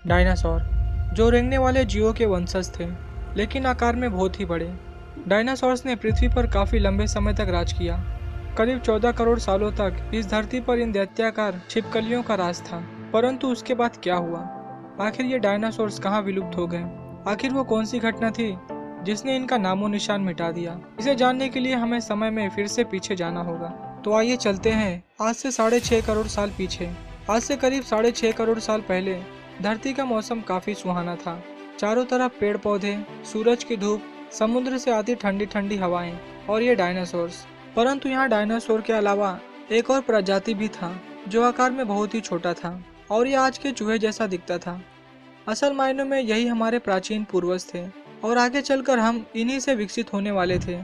Dinosaur जो रेंगने वाले जीवों के वंशज थे, लेकिन आकार में बहुत ही बड़े। डायनासोर्स ने पृथ्वी पर काफी लंबे समय तक राज किया। करीब 14 करोड़ सालों तक इस धरती पर इन दैत्याकार छिपकलियों का राज था। परंतु उसके बाद क्या हुआ? आखिर ये डायनासोर्स कहाँ विलुप्त हो गए? आखिर वो कौन सी घटना थी जिसने इनका नामो निशान मिटा दिया? इसे जानने के लिए हमें समय में फिर से पीछे जाना होगा। तो आइए चलते हैं आज से 6.5 करोड़ साल पीछे। आज से करीब 6.5 करोड़ साल पहले धरती का मौसम काफी सुहाना था। चारों तरफ पेड़ पौधे, सूरज की धूप, समुद्र से आती ठंडी ठंडी हवाएं और ये डायनासोर्स। परंतु यहाँ डायनासोर के अलावा एक और प्रजाति भी था जो आकार में बहुत ही छोटा था और ये आज के चूहे जैसा दिखता था। असल मायनों में यही हमारे प्राचीन पूर्वज थे और आगे चलकर हम इन्हीं से विकसित होने वाले थे।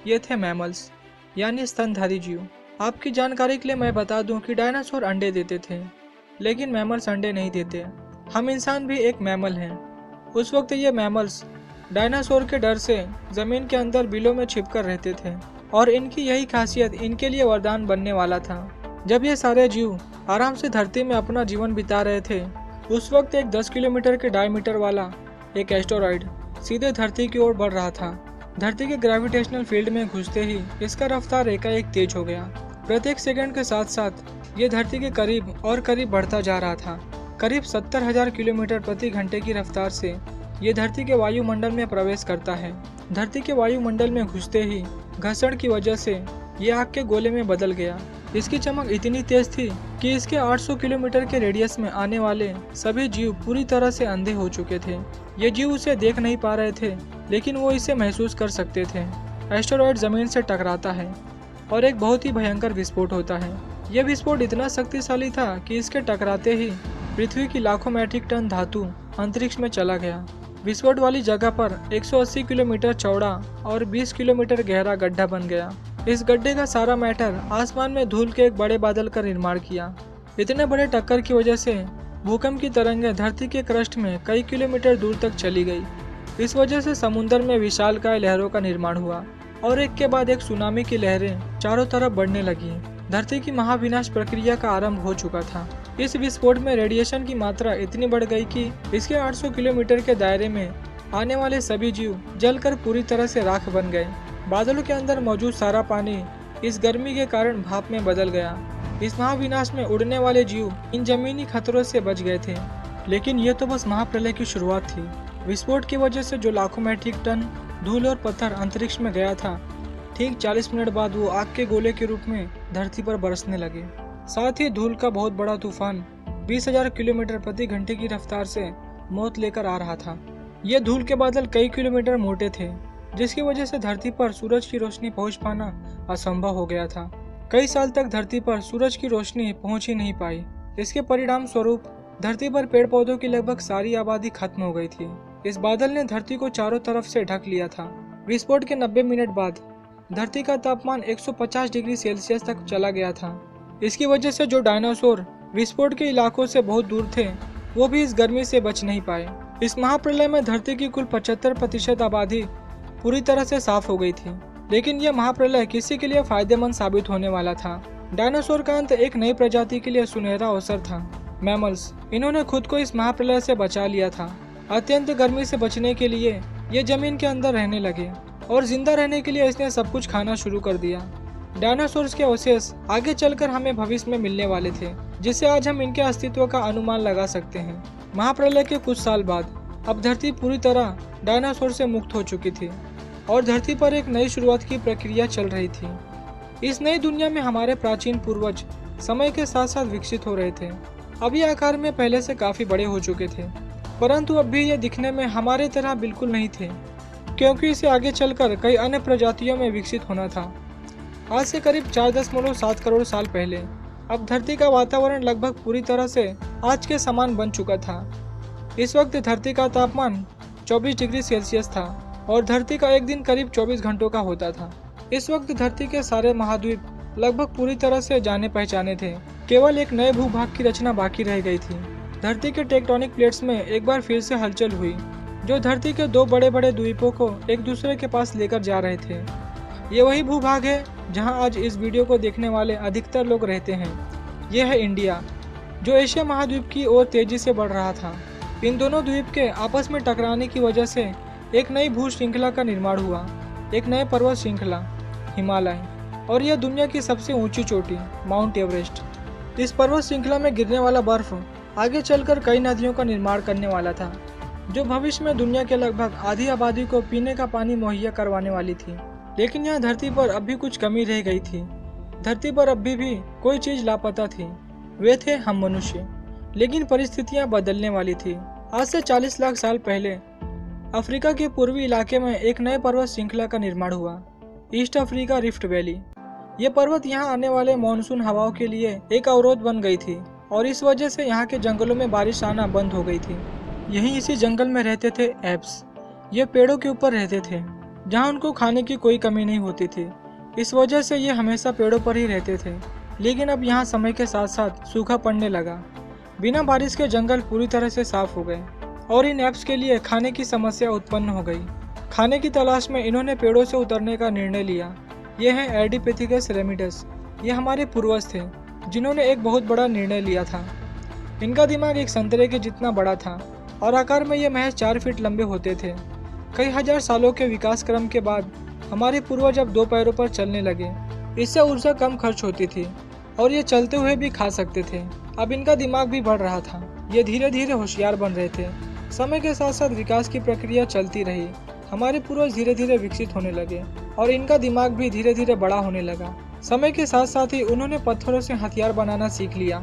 ये थे मैमल्स यानी स्तनधारी जीव। आपकी जानकारी के लिए मैं बता दूं कि डायनासोर अंडे देते थे, लेकिन मैमल्स अंडे नहीं देते। हम इंसान भी एक मैमल हैं। उस वक्त ये मैमल्स डायनासोर के डर से जमीन के अंदर बिलों में छिपकर रहते थे और इनकी यही खासियत इनके लिए वरदान बनने वाला था। जब ये सारे जीव आराम से धरती में अपना जीवन बिता रहे थे, उस वक्त एक 10 किलोमीटर के डायमीटर वाला एक एस्टेरॉयड सीधे धरती की ओर बढ़ रहा था। धरती के ग्रेविटेशनल फील्ड में घुसते ही इसका रफ्तार एकाएक तेज हो गया। प्रत्येक सेकंड के साथ साथ ये धरती के करीब और करीब बढ़ता जा रहा था। करीब 70,000 किलोमीटर प्रति घंटे की रफ्तार से ये धरती के वायुमंडल में प्रवेश करता है। धरती के वायुमंडल में घुसते ही घर्षण की वजह से ये आग के गोले में बदल गया। इसकी चमक इतनी तेज थी कि इसके 800 किलोमीटर के रेडियस में आने वाले सभी जीव पूरी तरह से अंधे हो चुके थे। ये जीव उसे देख नहीं पा रहे थे, लेकिन वो इसे महसूस कर सकते थे। एस्टेरॉयड जमीन से टकराता है और एक बहुत ही भयंकर विस्फोट होता है। यह विस्फोट इतना शक्तिशाली था कि इसके टकराते ही पृथ्वी की लाखों मैट्रिक टन धातु अंतरिक्ष में चला गया। विस्फोट वाली जगह पर 180 किलोमीटर चौड़ा और 20 किलोमीटर गहरा गड्ढा बन गया। इस गड्ढे का सारा मैटर आसमान में धूल के एक बड़े बादल का निर्माण किया। इतने बड़े टक्कर की वजह से भूकंप की तरंगें धरती के क्रस्ट में कई किलोमीटर दूर तक चली गई। इस वजह से समुद्र में विशालकाय लहरों का निर्माण हुआ और एक के बाद एक सुनामी की लहरें चारों तरफ बढ़ने लगी। धरती की महाविनाश प्रक्रिया का आरंभ हो चुका था। इस विस्फोट में रेडिएशन की मात्रा इतनी बढ़ गई कि इसके 800 किलोमीटर के दायरे में आने वाले सभी जीव जलकर पूरी तरह से राख बन गए। बादलों के अंदर मौजूद सारा पानी इस गर्मी के कारण भाप में बदल गया। इस महाविनाश में उड़ने वाले जीव इन जमीनी खतरों से बच गए थे, लेकिन ये तो बस महाप्रलय की शुरुआत थी। विस्फोट की वजह से जो लाखों मैट्रिक टन धूल और पत्थर अंतरिक्ष में गया था, ठीक 40 मिनट बाद वो आग के गोले के रूप में धरती पर बरसने लगे। साथ ही धूल का बहुत बड़ा तूफान 20,000 किलोमीटर प्रति घंटे की रफ्तार से मौत लेकर आ रहा था। ये धूल के बादल कई किलोमीटर मोटे थे, जिसकी वजह से धरती पर सूरज की रोशनी पहुंच पाना असंभव हो गया था। कई साल तक धरती पर सूरज की रोशनी पहुंच ही नहीं पाई। इसके परिणाम स्वरूप धरती पर पेड़ पौधों की लगभग सारी आबादी खत्म हो गई थी। इस बादल ने धरती को चारों तरफ से ढक लिया था। विस्फोट के 90 मिनट बाद धरती का तापमान 150 डिग्री सेल्सियस तक चला गया था। इसकी वजह से जो डायनासोर विस्फोट के इलाकों से बहुत दूर थे, वो भी इस गर्मी से बच नहीं पाए। इस महाप्रलय में धरती की कुल 75% आबादी पूरी तरह से साफ हो गई थी। लेकिन यह महाप्रलय किसी के लिए फायदेमंद साबित होने वाला था। डायनासोर का अंत एक नई प्रजाति के लिए सुनहरा अवसर था, मैमल्स। इन्होंने खुद को इस महाप्रलय से बचा लिया था। अत्यंत गर्मी से बचने के लिए ये जमीन के अंदर रहने लगे और जिंदा रहने के लिए इसने सब कुछ खाना शुरू कर दिया। डायनासोर्स के अवशेष आगे चलकर हमें भविष्य में मिलने वाले थे, जिससे आज हम इनके अस्तित्व का अनुमान लगा सकते हैं। महाप्रलय के कुछ साल बाद अब धरती पूरी तरह डायनासोर से मुक्त हो चुकी थी और धरती पर एक नई शुरुआत की प्रक्रिया चल रही थी। इस नई दुनिया में हमारे प्राचीन पूर्वज समय के साथ साथ विकसित हो रहे थे। अब ये आकार में पहले से काफी बड़े हो चुके थे, परंतु अब भी ये दिखने में हमारे तरह बिल्कुल नहीं थे, क्योंकि इसे आगे चलकर कई अन्य प्रजातियों में विकसित होना था। आज से करीब 4.7 करोड़ साल पहले अब धरती का वातावरण लगभग पूरी तरह से आज के समान बन चुका था। इस वक्त धरती का तापमान 24 डिग्री सेल्सियस था और धरती का एक दिन करीब 24 घंटों का होता था। इस वक्त धरती के सारे महाद्वीप लगभग पूरी तरह से जाने पहचाने थे। केवल एक नए भूभाग की रचना बाकी रह गई थी। धरती के टेक्टोनिक प्लेट्स में एक बार फिर से हलचल हुई, जो धरती के दो बड़े बड़े द्वीपों को एक दूसरे के पास लेकर जा रहे थे। ये वही भूभाग है जहां आज इस वीडियो को देखने वाले अधिकतर लोग रहते हैं। यह है इंडिया, जो एशिया महाद्वीप की ओर तेजी से बढ़ रहा था। इन दोनों द्वीप के आपस में टकराने की वजह से एक नई भू श्रृंखला का निर्माण हुआ, एक नए पर्वत श्रृंखला हिमालय, और यह दुनिया की सबसे ऊंची चोटी माउंट एवरेस्ट। इस पर्वत श्रृंखला में गिरने वाला बर्फ आगे चलकर कई नदियों का निर्माण करने वाला था, जो भविष्य में दुनिया के लगभग आधी आबादी को पीने का पानी मुहैया करवाने वाली थी। लेकिन यहाँ धरती पर अब भी कुछ कमी रह गई थी। धरती पर अब भी कोई चीज लापता थी, वे थे हम मनुष्य। लेकिन परिस्थितियां बदलने वाली थी। आज से 40 लाख साल पहले अफ्रीका के पूर्वी इलाके में एक नए पर्वत श्रृंखला का निर्माण हुआ, ईस्ट अफ्रीका रिफ्ट वैली। ये पर्वत यहाँ आने वाले मानसून हवाओं के लिए एक अवरोध बन गई थी और इस वजह से यहाँ के जंगलों में बारिश आना बंद हो गई थी। यहीं इसी जंगल में रहते थे एप्स। ये पेड़ों के ऊपर रहते थे जहाँ उनको खाने की कोई कमी नहीं होती थी। इस वजह से ये हमेशा पेड़ों पर ही रहते थे। लेकिन अब यहाँ समय के साथ साथ सूखा पड़ने लगा। बिना बारिश के जंगल पूरी तरह से साफ हो गए और इन एप्स के लिए खाने की समस्या उत्पन्न हो गई। खाने की तलाश में इन्होंने पेड़ों से उतरने का निर्णय लिया। ये हैं एडिपिथेकस रेमिडस। ये हमारे पूर्वज थे जिन्होंने एक बहुत बड़ा निर्णय लिया था। इनका दिमाग एक संतरे के जितना बड़ा था और आकार में ये महज 4 फीट लंबे होते थे। कई हजार सालों के विकास क्रम के बाद हमारे पूर्वज अब 2 पैरों पर चलने लगे। इससे ऊर्जा कम खर्च होती थी और ये चलते हुए भी खा सकते थे। अब इनका दिमाग भी बढ़ रहा था। ये धीरे धीरे होशियार बन रहे थे। समय के साथ साथ विकास की प्रक्रिया चलती रही। हमारे पूर्वज धीरे धीरे विकसित होने लगे और इनका दिमाग भी धीरे धीरे बड़ा होने लगा। समय के साथ साथ ही उन्होंने पत्थरों से हथियार बनाना सीख लिया।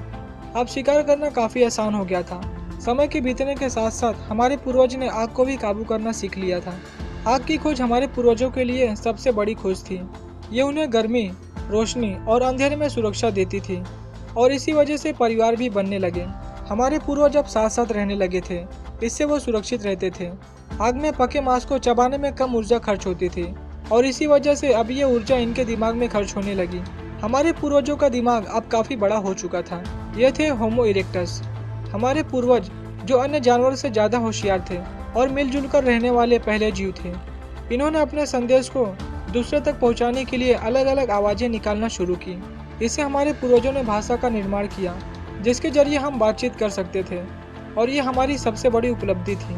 अब शिकार करना काफी आसान हो गया था। समय के बीतने के साथ साथ हमारे पूर्वज ने आग को भी काबू करना सीख लिया था। आग की खोज हमारे पूर्वजों के लिए सबसे बड़ी खोज थी। ये उन्हें गर्मी, रोशनी और अंधेरे में सुरक्षा देती थी और इसी वजह से परिवार भी बनने लगे। हमारे पूर्वज अब साथ साथ रहने लगे थे, इससे वो सुरक्षित रहते थे। आग में पके मांस को चबाने में कम ऊर्जा खर्च होती थी और इसी वजह से अब ये ऊर्जा इनके दिमाग में खर्च होने लगी। हमारे पूर्वजों का दिमाग अब काफी बड़ा हो चुका था। ये थे होमो इरेक्टस, हमारे पूर्वज जो अन्य जानवरों से ज्यादा होशियार थे और मिलजुल कर रहने वाले पहले जीव थे। इन्होंने अपने संदेश को दूसरे तक पहुंचाने के लिए अलग अलग आवाजें निकालना शुरू की। इससे हमारे पूर्वजों ने भाषा का निर्माण किया जिसके जरिए हम बातचीत कर सकते थे और ये हमारी सबसे बड़ी उपलब्धि थी।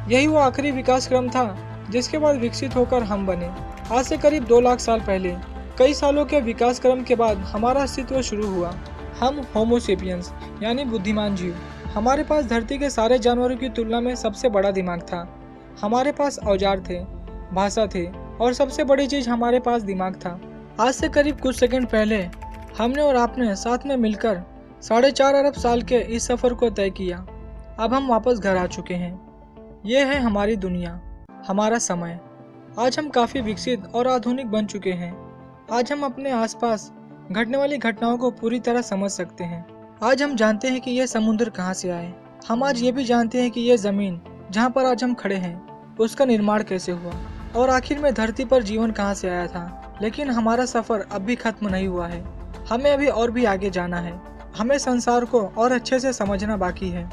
यही वो आखिरी विकास क्रम था जिसके बाद विकसित होकर हम बने। आज से करीब 2 लाख साल पहले कई सालों के विकास क्रम के बाद हमारा अस्तित्व शुरू हुआ। हम होमोसेपियंस यानी बुद्धिमान जीव। हमारे पास धरती के सारे जानवरों की तुलना में सबसे बड़ा दिमाग था। हमारे पास औजार थे, भाषा थे और सबसे बड़ी चीज हमारे पास दिमाग था। आज से करीब कुछ सेकंड पहले हमने और आपने साथ में मिलकर 4.5 अरब साल के इस सफर को तय किया। अब हम वापस घर आ चुके हैं। ये है हमारी दुनिया, हमारा समय। आज हम काफी विकसित और आधुनिक बन चुके हैं। आज हम अपने आसपास घटने वाली घटनाओं को पूरी तरह समझ सकते हैं। आज हम जानते हैं कि यह समुद्र कहाँ से आए। हम आज ये भी जानते हैं कि यह जमीन जहाँ पर आज हम खड़े हैं उसका निर्माण कैसे हुआ और आखिर में धरती पर जीवन कहाँ से आया था। लेकिन हमारा सफर अब भी खत्म नहीं हुआ है। हमें अभी और भी आगे जाना है। हमें संसार को और अच्छे से समझना बाकी है।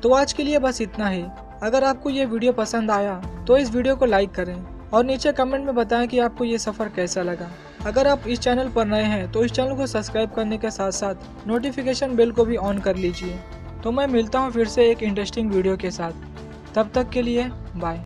तो आज के लिए बस इतना ही। अगर आपको ये वीडियो पसंद आया तो इस वीडियो को लाइक करें और नीचे कमेंट में बताएं कि आपको ये सफ़र कैसा लगा। अगर आप इस चैनल पर नए हैं तो इस चैनल को सब्सक्राइब करने के साथ साथ नोटिफिकेशन बेल को भी ऑन कर लीजिए। तो मैं मिलता हूँ फिर से एक इंटरेस्टिंग वीडियो के साथ। तब तक के लिए बाय।